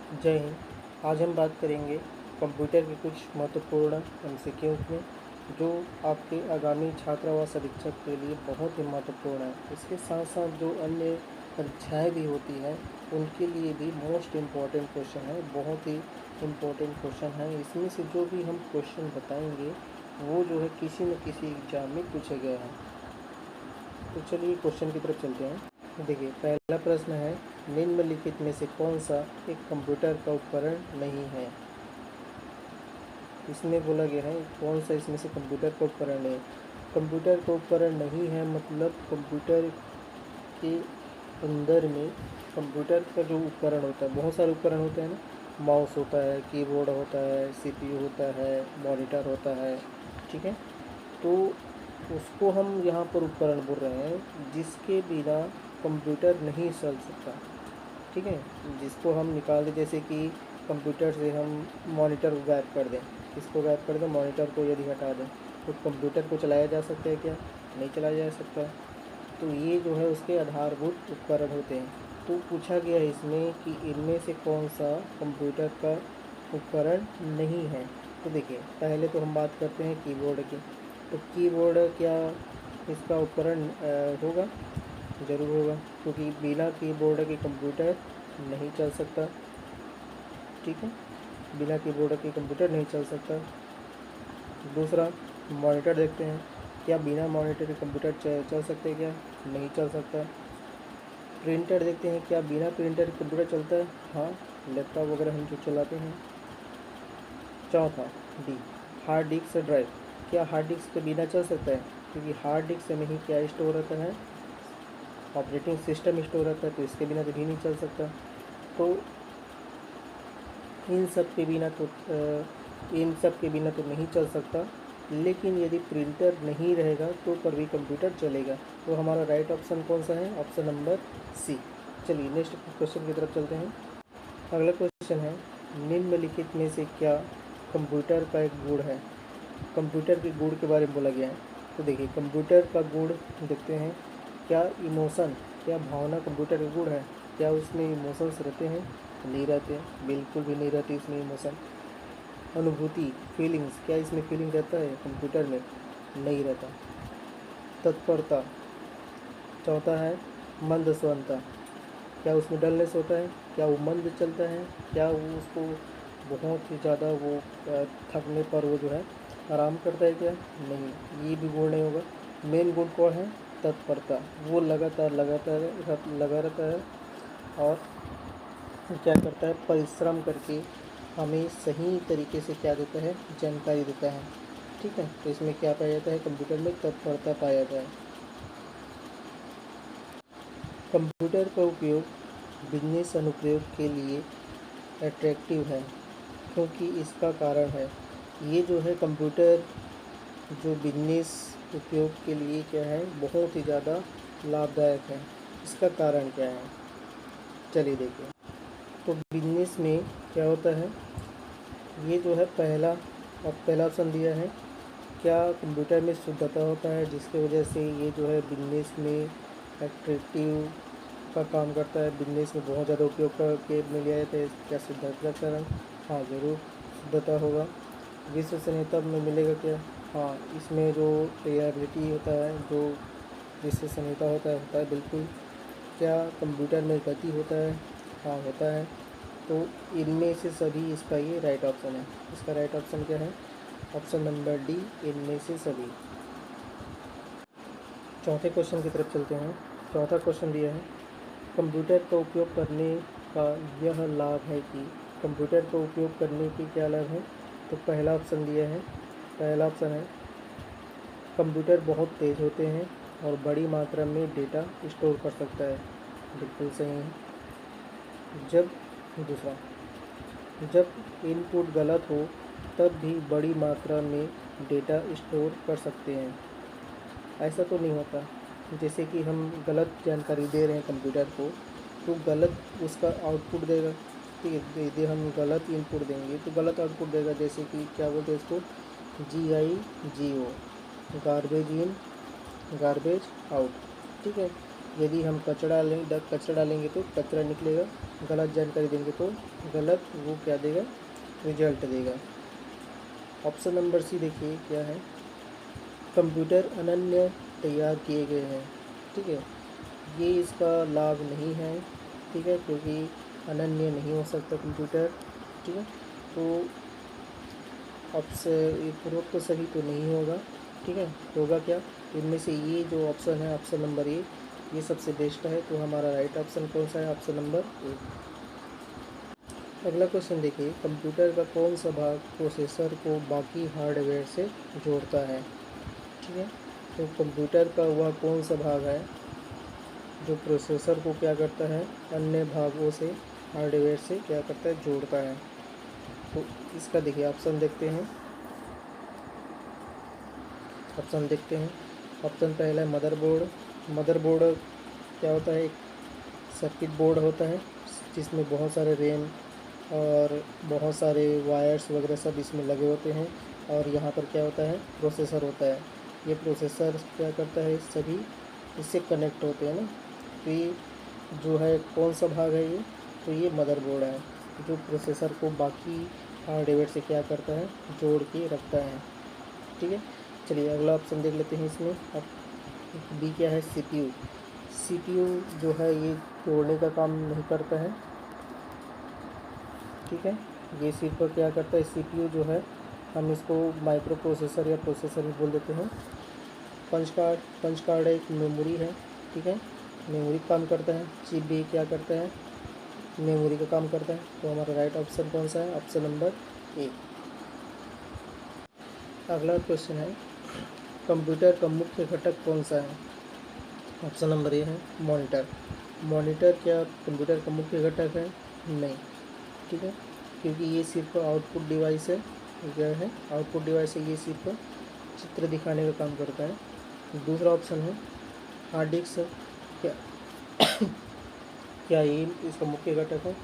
जय हिंद। आज हम बात करेंगे कंप्यूटर के कुछ महत्वपूर्ण एमसीक्यूज में जो आपके आगामी छात्रावास अधीक्षक के लिए बहुत ही महत्वपूर्ण है। इसके साथ साथ जो अन्य परीक्षाएं भी होती हैं उनके लिए भी मोस्ट इम्पॉर्टेंट क्वेश्चन है, बहुत ही इम्पोर्टेंट क्वेश्चन है। इसमें से जो भी हम क्वेश्चन बताएंगे वो जो है किसी न किसी एग्जाम में पूछे गए हैं। तो चलिए क्वेश्चन की तरफ चलते हैं। देखिए, पहला प्रश्न है, निम्नलिखित में से कौन सा एक कंप्यूटर का उपकरण नहीं है। इसमें बोला गया है कौन सा इसमें से कंप्यूटर का उपकरण है। कंप्यूटर का उपकरण नहीं है मतलब कंप्यूटर के अंदर में कंप्यूटर का जो उपकरण होता है, बहुत सारे उपकरण होते हैं ना, माउस होता है, कीबोर्ड होता है, सीपीयू होता है, मॉनिटर होता है, ठीक है। तो उसको हम यहाँ पर उपकरण बोल रहे हैं जिसके बिना कंप्यूटर नहीं चल सकता, ठीक है। जिसको हम निकाल दें, जैसे कि कंप्यूटर से हम मॉनिटर को गायब कर दें, इसको गायब कर दें, मॉनिटर को यदि हटा दें तो कंप्यूटर को चलाया जा सकता है क्या? नहीं चलाया जा सकता। तो ये जो है उसके आधारभूत उपकरण होते हैं। तो पूछा गया है इसमें कि इनमें से कौन सा कंप्यूटर का उपकरण नहीं है। तो देखिए, पहले तो हम बात करते हैं कीबोर्ड की। तो कीबोर्ड क्या इसका उपकरण होगा? ज़रूर होगा, क्योंकि बिना कीबोर्ड के कंप्यूटर नहीं चल सकता, ठीक है। बिना कीबोर्ड के कंप्यूटर नहीं चल सकता। दूसरा, मॉनिटर देखते हैं, क्या बिना मॉनिटर के कंप्यूटर चल सकते हैं क्या? नहीं चल सकता। प्रिंटर देखते हैं, क्या बिना प्रिंटर के कंप्यूटर चलता है? हाँ, लैपटॉप वगैरह हम जो चलाते हैं। चौथा, डी, हार्ड डिस्क ड्राइव, क्या हार्ड डिस्क के बिना चल सकता है? क्योंकि हार्ड डिस्क में ही क्या स्टोर रहता है? ऑपरेटिंग सिस्टम स्टोर रहता है, तो इसके बिना तो भी नहीं चल सकता। तो इन सब के बिना तो नहीं चल सकता, लेकिन यदि प्रिंटर नहीं रहेगा तो पर भी कंप्यूटर चलेगा। तो हमारा राइट ऑप्शन कौन सा है? Option number C. चलिए नेक्स्ट क्वेश्चन की तरफ चलते हैं। अगला क्वेश्चन है, निम्नलिखित में से क्या कंप्यूटर का एक गुण है? कंप्यूटर के गुण के बारे में बोला गया है। तो देखिए, कंप्यूटर का गुण देखते हैं, क्या इमोशन, क्या भावना कंप्यूटर का गुण है? क्या उसमें इमोशंस रहते हैं? नहीं रहते, बिल्कुल भी नहीं रहती इसमें इमोशन। अनुभूति, फीलिंग्स, क्या इसमें फीलिंग रहता है कंप्यूटर में? नहीं रहता। तत्परता, चौथा है मंद स्वरता, क्या उसमें डलनेस होता है? क्या वो मंद चलता है? क्या वो उसको बहुत ही ज़्यादा वो थकने पर वो जो है आराम करता है क्या? नहीं, ये भी गुण नहीं होगा। मेन गुण कौन है? तत्परता, वो लगातार लगा रहता है और क्या करता है, परिश्रम करके हमें सही तरीके से क्या देता है, जानकारी देता है, ठीक है। तो इसमें क्या पाया जाता है? कंप्यूटर में तत्परता पाया जाता है। कंप्यूटर का उपयोग बिजनेस अनुप्रयोग के लिए अट्रैक्टिव है क्योंकि इसका कारण है, ये जो है कंप्यूटर जो बिजनेस उपयोग के लिए क्या है, बहुत ही ज़्यादा लाभदायक है। इसका कारण क्या है? चलिए देखिए। तो बिजनेस में क्या होता है, ये जो है पहला ऑप्शन दिया है, क्या कंप्यूटर में शुद्धता होता है जिसकी वजह से ये जो है बिजनेस में एट्रैक्टिव का काम करता है, बिजनेस में बहुत ज़्यादा उपयोग करके मिल जाता है। क्या शुद्धता का कारण? हाँ, ज़रूर शुद्धता होगा। विश्वसनीयता में मिलेगा क्या? हाँ, इसमें जो रिलायबिलिटी होता है, जो विश्वसनीयता होता है बिल्कुल। क्या कंप्यूटर में गति होता है? हाँ, होता है। तो इनमें से सभी इसका ये राइट ऑप्शन है। इसका राइट ऑप्शन क्या है? ऑप्शन नंबर डी, इनमें से सभी। चौथे क्वेश्चन की तरफ चलते हैं। चौथा क्वेश्चन दिया है, कंप्यूटर का उपयोग करने का यह लाभ है कि, कंप्यूटर का उपयोग करने के क्या लाभ है? तो पहला ऑप्शन दिया है, पहला ऑप्शन है कंप्यूटर बहुत तेज़ होते हैं और बड़ी मात्रा में डेटा स्टोर कर सकता है, बिल्कुल सही है। दूसरा, जब इनपुट गलत हो तब भी बड़ी मात्रा में डेटा स्टोर कर सकते हैं। ऐसा तो नहीं होता, जैसे कि हम गलत जानकारी दे रहे हैं कंप्यूटर को तो गलत उसका आउटपुट देगा, ठीक है। यदि हम गलत इनपुट देंगे तो गलत आउटपुट देगा, जैसे कि क्या बोलते हैं इसको, GIGO, garbage in garbage out, ठीक है। यदि हम कचरा डालेंगे तो कचरा निकलेगा, गलत जानकारी देंगे तो गलत वो क्या देगा, रिजल्ट देगा। ऑप्शन नंबर सी देखिए क्या है, कंप्यूटर अनन्य तैयार किए गए हैं। ठीक है, ये इसका लाभ नहीं है। ठीक है, क्योंकि अनन्य नहीं हो सकता कंप्यूटर। ठीक है, तो ऑप्शन पूर्वक तो सही तो नहीं होगा। ठीक है, होगा क्या, इनमें से ये जो ऑप्शन है, ऑप्शन नंबर ए, ये सबसे बेस्ट है। तो हमारा राइट ऑप्शन कौन सा है, ऑप्शन नंबर ए। अगला क्वेश्चन देखिए, कंप्यूटर का कौन सा भाग प्रोसेसर को बाकी हार्डवेयर से जोड़ता है। ठीक है, तो कंप्यूटर का वह कौन सा भाग है जो प्रोसेसर को क्या करता है, अन्य भागों से, हार्डवेयर से क्या करता है, जोड़ता है। तो इसका देखिए ऑप्शन देखते हैं। ऑप्शन देखते हैं, ऑप्शन पहला है मदरबोर्ड। मदरबोर्ड क्या होता है, एक सर्किट बोर्ड होता है जिसमें बहुत सारे रैम और बहुत सारे वायर्स वगैरह सब इसमें लगे होते हैं। और यहाँ पर क्या होता है, प्रोसेसर होता है। ये प्रोसेसर क्या करता है, सभी इससे कनेक्ट होते हैं ना। तो ये जो है कौन सा भाग है ये, तो ये मदरबोर्ड है जो प्रोसेसर को बाकी हार्डवेयर से क्या करता है, जोड़ के रखता है। ठीक है, चलिए अगला ऑप्शन देख लेते हैं इसमें। अब बी क्या है, सीपीयू। सीपीयू जो है ये जोड़ने का काम नहीं करता है। ठीक है, ये सिर्फ क्या करता है, सीपीयू जो है हम इसको माइक्रो प्रोसेसर या प्रोसेसर भी बोल देते हैं। पंच कार्ड एक मेमोरी है। ठीक है, मेमोरी काम करता है। चिप भी क्या करता है, मेमोरी का काम करता है। तो हमारा राइट ऑप्शन कौन सा है, ऑप्शन नंबर ए। अगला क्वेश्चन है, कंप्यूटर का मुख्य घटक कौन सा है। ऑप्शन नंबर ए है मॉनिटर। मॉनिटर क्या कंप्यूटर का मुख्य घटक है, नहीं। ठीक है, क्योंकि ये सिर्फ आउटपुट डिवाइस है। क्या है, आउटपुट डिवाइस है, ये सिर्फ चित्र दिखाने का काम करता है। दूसरा ऑप्शन है हार्ड डिस्क। क्या क्या ये इसका मुख्य घटक है,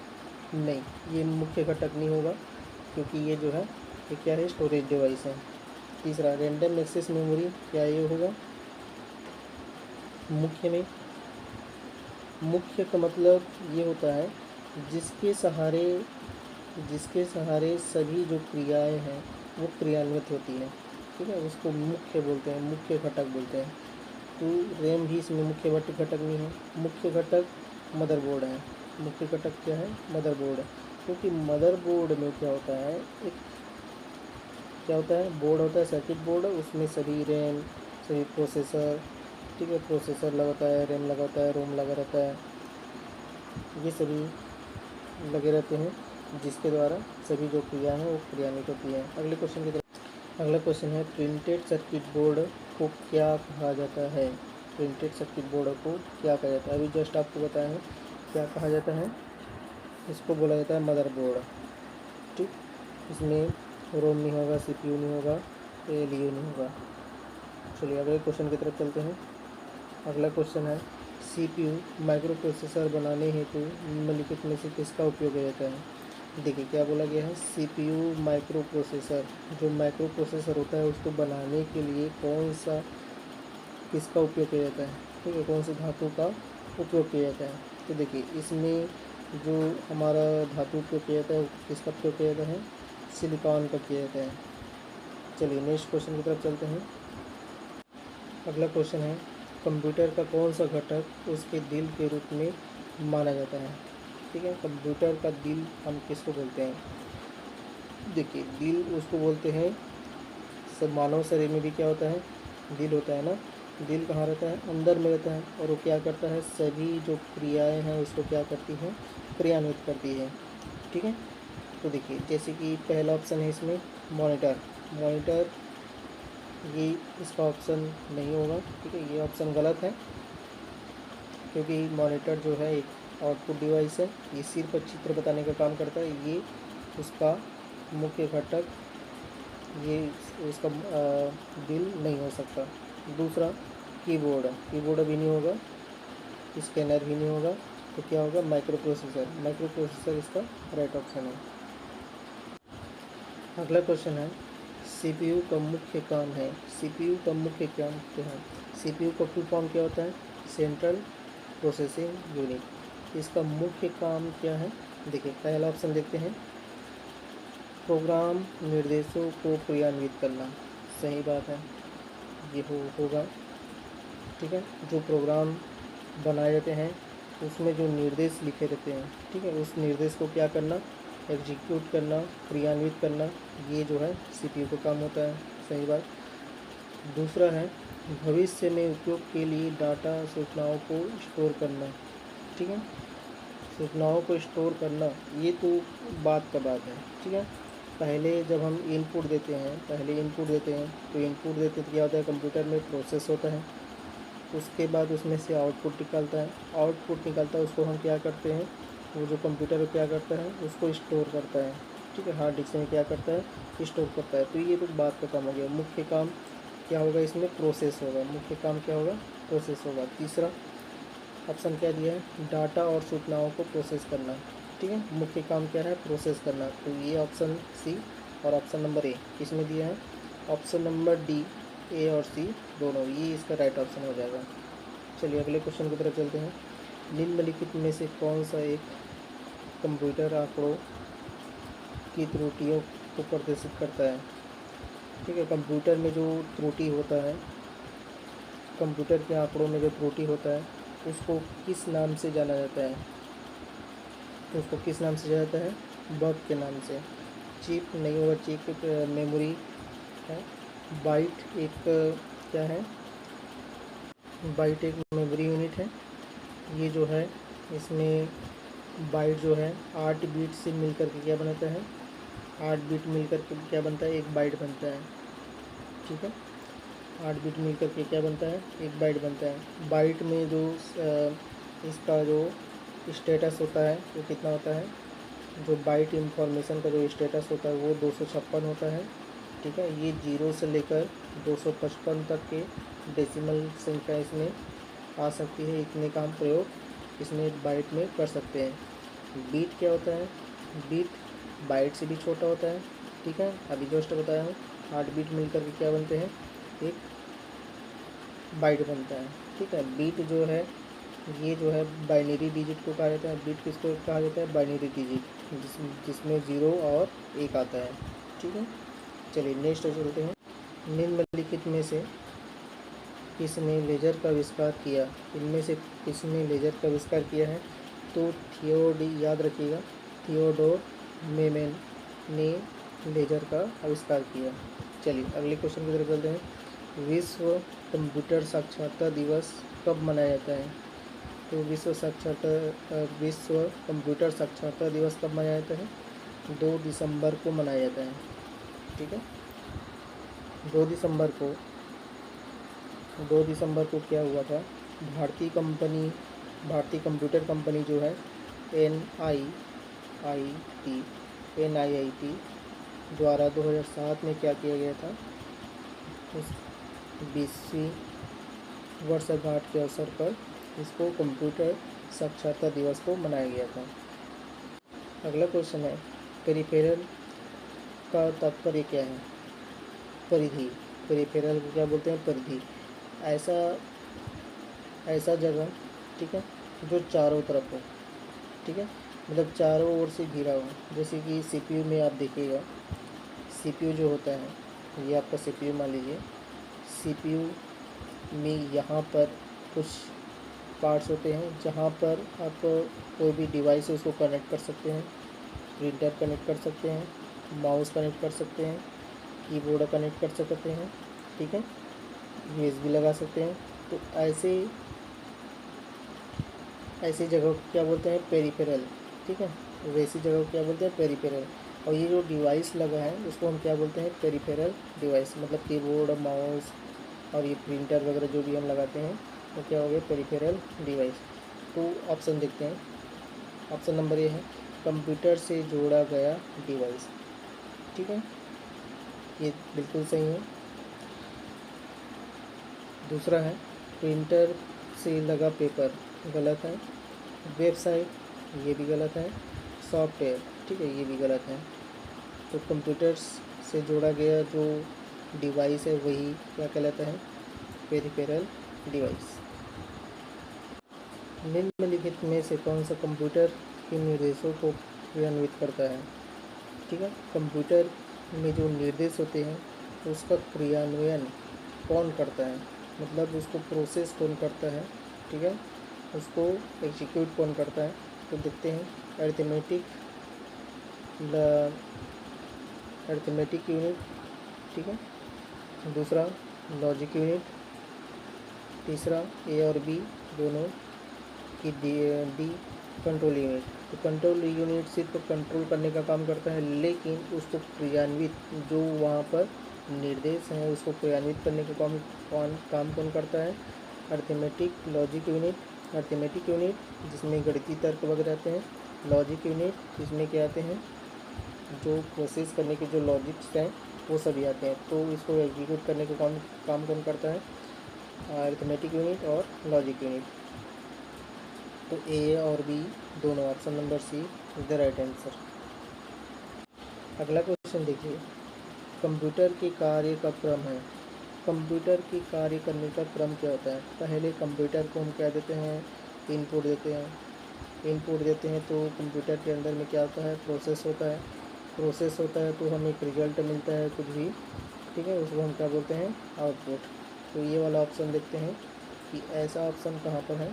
नहीं, ये मुख्य घटक नहीं होगा, क्योंकि ये जो है ये क्या है, स्टोरेज डिवाइस है। तीसरा रैंडम एक्सेस मेमोरी, क्या ये होगा मुख्य में। मुख्य का मतलब ये होता है जिसके सहारे सभी जो क्रियाएं हैं वो क्रियान्वित होती हैं। ठीक है, उसको मुख्य बोलते हैं, मुख्य घटक बोलते हैं। तो रैम भी इसमें मुख्य घटक नहीं है। मुख्य घटक मदरबोर्ड है। मुख्य घटक क्या है, मदरबोर्ड है। क्योंकि मदरबोर्ड में क्या होता है, एक क्या होता है, बोर्ड होता है, सर्किट बोर्ड, उसमें सभी रैम, सभी प्रोसेसर, ठीक है, प्रोसेसर लगा होता है, रैम लगा होता है, रोम लगा रहता है, ये सभी लगे रहते हैं, जिसके द्वारा सभी जो क्रिया हैं वो क्रियान्वित होती है। अगले क्वेश्चन की तरफ। अगला क्वेश्चन है, प्रिंटेड सर्किट बोर्ड को क्या कहा जाता है। प्रिंटेड सर्किट बोर्ड को क्या कहा जाता है, अभी जस्ट आपको बताया है क्या कहा जाता है, इसको बोला जाता है मदरबोर्ड। ठीक, इसमें रोम नहीं होगा, सीपीयू नहीं होगा, एलयू नहीं होगा। चलिए अगले क्वेश्चन की तरफ चलते हैं। अगला क्वेश्चन है, सीपीयू माइक्रो प्रोसेसर बनाने हेतु निम्नलिखित में से किसका उपयोग किया जाता है। देखिए क्या बोला गया है, सीपीयू माइक्रो प्रोसेसर, जो माइक्रो प्रोसेसर होता है उसको बनाने के लिए किसका उपयोग किया जाता है। ठीक है, कौन सी धातु का उपयोग किया जाता है। तो देखिए इसमें जो हमारा धातु उपयोग किया जाता है, किसका उपयोग किया जाता है, सिलिकॉन का किया जाता है। चलिए नेक्स्ट क्वेश्चन की तरफ चलते हैं। अगला क्वेश्चन है, कंप्यूटर का कौन सा घटक उसके दिल के रूप में माना जाता है। ठीक है, कंप्यूटर का दिल हम किसको बोलते हैं। देखिए दिल उसको बोलते हैं, सब मानव शरीर में भी क्या होता है, दिल होता है ना। दिल कहाँ रहता है, अंदर में रहता है, और वो क्या करता है, सभी जो क्रियाएं हैं उसको क्या करती हैं, क्रियान्वित करती है। ठीक है, तो देखिए जैसे कि पहला ऑप्शन है इसमें मॉनिटर। मॉनिटर ये इसका ऑप्शन नहीं होगा। ठीक है, ये ऑप्शन गलत है, क्योंकि मॉनिटर जो है एक आउटपुट डिवाइस है, ये सिर्फ चित्र बताने का काम करता है, ये उसका मुख्य घटक, ये उसका दिल नहीं हो सकता। दूसरा कीबोर्ड, कीबोर्ड भी नहीं होगा, स्कैनर भी नहीं होगा, तो क्या होगा, माइक्रो प्रोसेसर। माइक्रो प्रोसेसर इसका राइट ऑप्शन है। अगला क्वेश्चन है, सीपीयू का मुख्य काम है। सीपीयू का मुख्य काम क्या है। सीपीयू का फुल फॉर्म क्या होता है, सेंट्रल प्रोसेसिंग यूनिट। इसका मुख्य काम क्या है? देखिए पहला ऑप्शन देखते हैं, प्रोग्राम निर्देशों को क्रियान्वित करना। सही बात है, ये होगा। ठीक है, जो प्रोग्राम बनाए जाते हैं उसमें जो निर्देश लिखे रहते हैं, ठीक है, उस निर्देश को क्या करना? एग्जीक्यूट करना, क्रियान्वित करना, ये जो है सीपीयू का काम होता है। सही बात। दूसरा है भविष्य में उपयोग के लिए डाटा सूचनाओं को स्टोर करना। ठीक है, सूचनाओं को स्टोर करना ये तो बात का बात है। ठीक है, पहले जब हम इनपुट देते हैं तो इनपुट देते तो क्या होता है, कंप्यूटर में प्रोसेस होता है, उसके बाद उसमें से आउटपुट निकलता है, उसको हम क्या करते हैं, वो जो कंप्यूटर क्या करता है उसको स्टोर करता है। ठीक है, हार्ड डिस्क में क्या करता है, स्टोर करता है। तो ये तो बात का काम हो गया। मुख्य काम क्या होगा इसमें? प्रोसेस होगा। मुख्य काम क्या होगा? प्रोसेस होगा। तीसरा ऑप्शन क्या दिया है? डाटा और सूचनाओं को प्रोसेस करना। ठीक है, मुख्य काम क्या है? प्रोसेस करना। तो ये ऑप्शन सी और ऑप्शन नंबर ए किसमें दिया है? ऑप्शन नंबर डी, ए और सी दोनों, ये इसका राइट ऑप्शन हो जाएगा। चलिए अगले क्वेश्चन की तरफ चलते हैं। निम्नलिखित में से कौन सा एक कंप्यूटर आंकड़ों की त्रुटियों को प्रदर्शित करता है? ठीक है, कंप्यूटर में जो त्रुटि होता है, कंप्यूटर के आंकड़ों में जो त्रुटि होता है उसको किस नाम से जाना जाता है? तो उसको किस नाम से जाना जाता है? बग के नाम से। चिप नहीं होगा, चिप एक मेमोरी है, बाइट एक क्या है, बाइट एक मेमोरी यूनिट है। ये जो है इसमें बाइट जो है 8 बिट से मिलकर के क्या बनाता है, 8 बिट मिलकर के क्या बनता है, एक बाइट बनता है। ठीक है, 8 बिट मिलकर के क्या बनता है, एक बाइट बनता है। बाइट में जो इसका जो स्टेटस होता है वो कितना होता है, जो बाइट इंफॉर्मेशन का जो स्टेटस होता है वो 256 होता है। ठीक है, ये 0 से लेकर 255 तक के डेसिमल संख्या इसमें आ सकती है। इतने का हम प्रयोग इसमें बाइट में कर सकते हैं। बीट क्या होता है? बीट बाइट से भी छोटा होता है। ठीक है, अभी जस्ट बताया हूँ, 8 बिट मिलकर के क्या बनते हैं, एक बाइट बनता है। ठीक है, बीट जो है ये जो है बाइनरी डिजिट को कहा जाता है। बीट किसको कहा जाता है? बाइनरी डिजिट, जिसमें 0 और 1 आता है। ठीक है, चलिए नेक्स्ट चलते हैं। निम्नलिखित में से किसने लेजर का आविष्कार किया? इनमें से किसने लेजर का आविष्कार किया है? तो याद रखिएगा, थियोडोर मेमन ने लेजर का आविष्कार किया। चलिए अगले क्वेश्चन की तरफ चलते हैं। विश्व कंप्यूटर साक्षरता दिवस कब मनाया जाता है? तो विश्व कंप्यूटर साक्षरता दिवस कब मनाया जाता है? 2 दिसंबर को मनाया जाता है। ठीक है, 2 दिसंबर को क्या हुआ था, भारतीय कंप्यूटर कंपनी जो है NIIT द्वारा 2007 में क्या किया गया था, उस 20वीं वर्षगांठ के अवसर पर इसको कंप्यूटर साक्षरता दिवस को मनाया गया था। अगला क्वेश्चन है, पेरिफेरल का तात्पर्य क्या है? परिधि। पेरिफेरल को क्या बोलते हैं? परिधि। ऐसा जगह, ठीक है, जो चारों तरफ हो। ठीक है, मतलब चारों ओर से घिरा हो। जैसे कि सीपीयू में आप देखिएगा, सीपीयू जो होता है, ये आपका सीपीयू मान लीजिए, सीपीयू में यहाँ पर कुछ पार्ट्स होते हैं जहाँ पर आप कोई भी डिवाइस है उसको कनेक्ट कर सकते हैं, प्रिंटर कनेक्ट कर सकते हैं, माउस कनेक्ट कर सकते हैं, कीबोर्ड कनेक्ट कर सकते हैं। ठीक है, यूएसबी लगा सकते हैं। तो ऐसी जगह को क्या बोलते हैं? पेरिफेरल। ठीक है, वैसी जगह को क्या बोलते हैं? पेरिफेरल। और ये जो डिवाइस लगा है उसको हम क्या बोलते हैं? Peripheral device. मतलब कीबोर्ड, माउस और ये प्रिंटर वगैरह जो भी हम लगाते हैं तो क्या हो गया? Peripheral device. तो ऑप्शन देखते हैं। ऑप्शन नंबर ए है कंप्यूटर से जोड़ा गया डिवाइस। ठीक है, ये बिल्कुल सही है। दूसरा है प्रिंटर से लगा पेपर, गलत है। वेबसाइट, ये भी गलत है। सॉफ्टवेयर, ठीक है, ये भी गलत है। तो कंप्यूटर से जोड़ा गया जो डिवाइस है वही क्या कहलाता है? Peripheral device. निम्नलिखित में से कौन सा कंप्यूटर के निर्देशों को क्रियान्वित करता है? ठीक है, कंप्यूटर में जो निर्देश होते हैं उसका क्रियान्वयन कौन करता है, मतलब उसको प्रोसेस कौन करता है, ठीक है, उसको एग्जीक्यूट कौन करता है? तो देखते हैं, अरिथमेटिक यूनिट, ठीक है, दूसरा लॉजिक यूनिट, तीसरा ए और बी दोनों की डी कंट्रोल यूनिट। तो कंट्रोल यूनिट सिर्फ कंट्रोल करने का काम करता है, लेकिन उसको क्रियान्वित, जो वहाँ पर निर्देश हैं उसको क्रियान्वित करने का काम कौन करता है? Arithmetic logic unit, arithmetic unit जिसमें गणितीय तर्क वगैरह आते हैं, लॉजिक यूनिट जिसमें क्या आते हैं, जो प्रोसेस करने के जो लॉजिक्स हैं वो सभी आते हैं। तो इसको एग्जीक्यूट करने का काम कौन करता है? अरिथमेटिक यूनिट और लॉजिक यूनिट। तो ए और बी दोनों, option number C is the right answer. अगला क्वेश्चन देखिए, कंप्यूटर के कार्य का क्रम है। कंप्यूटर के कार्य करने का क्रम क्या होता है? पहले कंप्यूटर को हम क्या देते हैं? इनपुट देते हैं। इनपुट देते हैं तो कंप्यूटर के अंदर में क्या होता है? प्रोसेस होता है। प्रोसेस होता है तो हमें एक रिजल्ट मिलता है कुछ भी, ठीक है, उसको हम क्या बोलते हैं? आउटपुट। तो ये वाला ऑप्शन देखते हैं कि ऐसा ऑप्शन कहाँ पर है।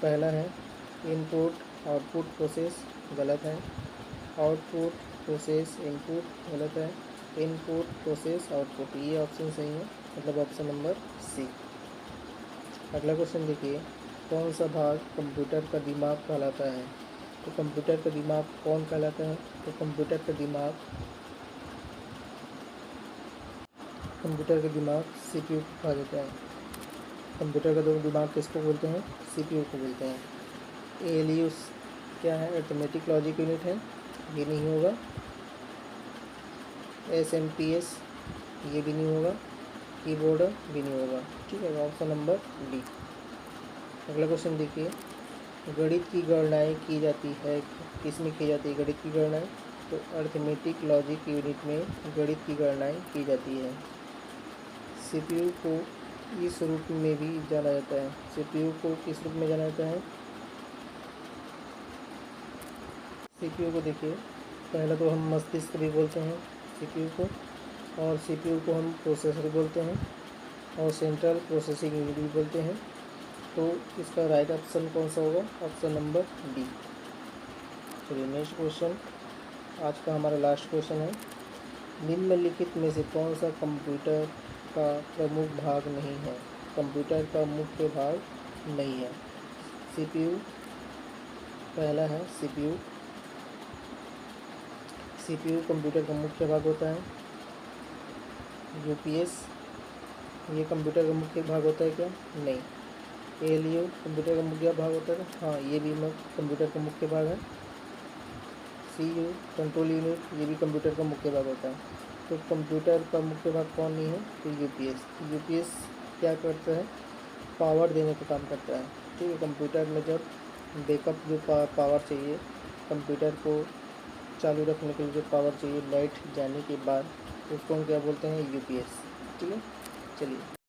पहला है इनपुट आउटपुट प्रोसेस, गलत है। आउटपुट प्रोसेस इनपुट, गलत है। इनपुट प्रोसेस आउटपुट, ये ऑप्शन सही है, मतलब ऑप्शन नंबर सी। अगला क्वेश्चन देखिए, कौन सा भाग कंप्यूटर का दिमाग कहलाता है? तो कंप्यूटर का दिमाग कौन कहलाता है? तो कंप्यूटर का दिमाग सीपीयू को कहा जाता है। कंप्यूटर का दिमाग किसको बोलते हैं? सीपीयू को बोलते हैं। एएलयू क्या है? अरिथमेटिक लॉजिक यूनिट है, ये नहीं होगा। एसएमपीएस ये भी नहीं होगा। कीबोर्ड भी नहीं होगा, ठीक है, ऑप्शन नंबर डी। अगला क्वेश्चन देखिए, गणित की गणनाएँ की जाती है, किसमें की जाती है गणित की गणनाएँ? तो अरिथमेटिक लॉजिक यूनिट में गणित की गणनाएँ की जाती है। सीपीयू को इस रूप में भी जाना जाता है। सीपीयू को किस रूप में जाना जाता है? सीपीयू को देखिए, पहले तो हम मस्तिष्क भी बोलते हैं सीपीयू को, और सीपीयू को हम प्रोसेसर बोलते हैं, और सेंट्रल प्रोसेसिंग यूनिट भी बोलते हैं। तो इसका राइट ऑप्शन कौन सा होगा? Option number D. चलिए नेक्स्ट क्वेश्चन, आज का हमारा लास्ट क्वेश्चन है, निम्नलिखित में से कौन सा कंप्यूटर का प्रमुख भाग नहीं है? कंप्यूटर का मुख्य भाग नहीं है। सीपीयू पहला है, सीपीयू कंप्यूटर का मुख्य भाग होता है। यूपीएस ये कंप्यूटर का मुख्य भाग होता है क्या? नहीं। एएलयू कंप्यूटर का मुख्य भाग होता है, हाँ, ये भी कंप्यूटर का मुख्य भाग है। सीयू कंट्रोल यूनिट ये भी कंप्यूटर का मुख्य भाग होता है। तो कंप्यूटर का मुख्य भाग कौन नहीं है? तो यूपीएस क्या करता है? पावर देने का काम करता है, ठीक है। कंप्यूटर में जब बैकअप जो पावर चाहिए, कंप्यूटर को चालू रखने के लिए जो पावर चाहिए लाइट जाने के बाद, उसको हम क्या बोलते हैं? यूपीएस, ठीक है। चलिए।